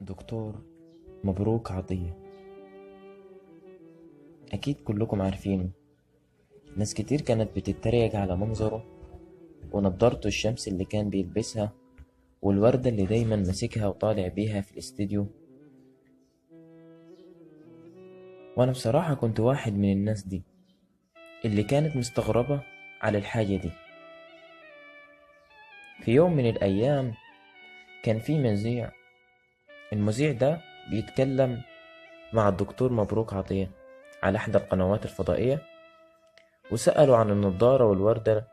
دكتور مبروك عطية، أكيد كلكم عارفينه. ناس كتير كانت بتتريق على منظره ونضارته الشمس اللي كان بيلبسها والوردة اللي دايما ماسكها وطالع بيها في الاستديو. وأنا بصراحة كنت واحد من الناس دي اللي كانت مستغربة على الحاجة دي. في يوم من الأيام كان في مذيع، المذيع ده بيتكلم مع الدكتور مبروك عطية على إحدى القنوات الفضائية، وسأله عن النضارة والوردة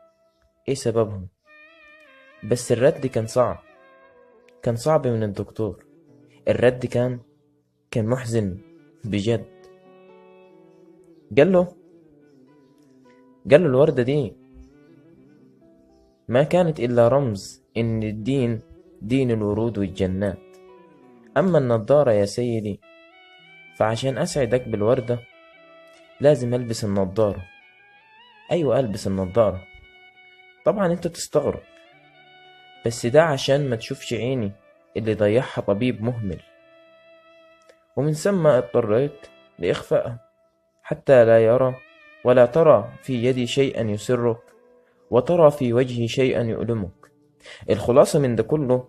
إيه سببهم. بس الرد كان صعب من الدكتور. الرد كان محزن بجد. قال له الوردة دي ما كانت إلا رمز إن الدين دين الورود والجنات، أما النضارة يا سيدي فعشان أسعدك بالوردة لازم ألبس النضارة. أيوة ألبس النضارة. طبعا أنت تستغرب، بس ده عشان ما تشوفش عيني اللي ضيعها طبيب مهمل، ومن ثم اضطريت لإخفائها حتى لا يرى ولا ترى في يدي شيئا يسرك وترى في وجهي شيئا يؤلمك. الخلاصة من ده كله،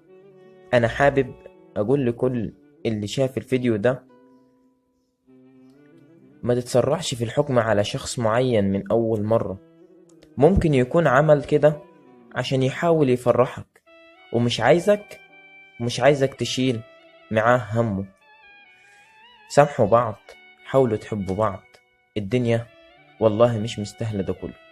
أنا حابب أقول لكل اللي شاف الفيديو ده ما تتسرعش في الحكم على شخص معين من أول مرة. ممكن يكون عمل كده عشان يحاول يفرحك ومش عايزك تشيل معاه همه. سامحوا بعض، حاولوا تحبوا بعض، الدنيا والله مش مستاهلة ده كله.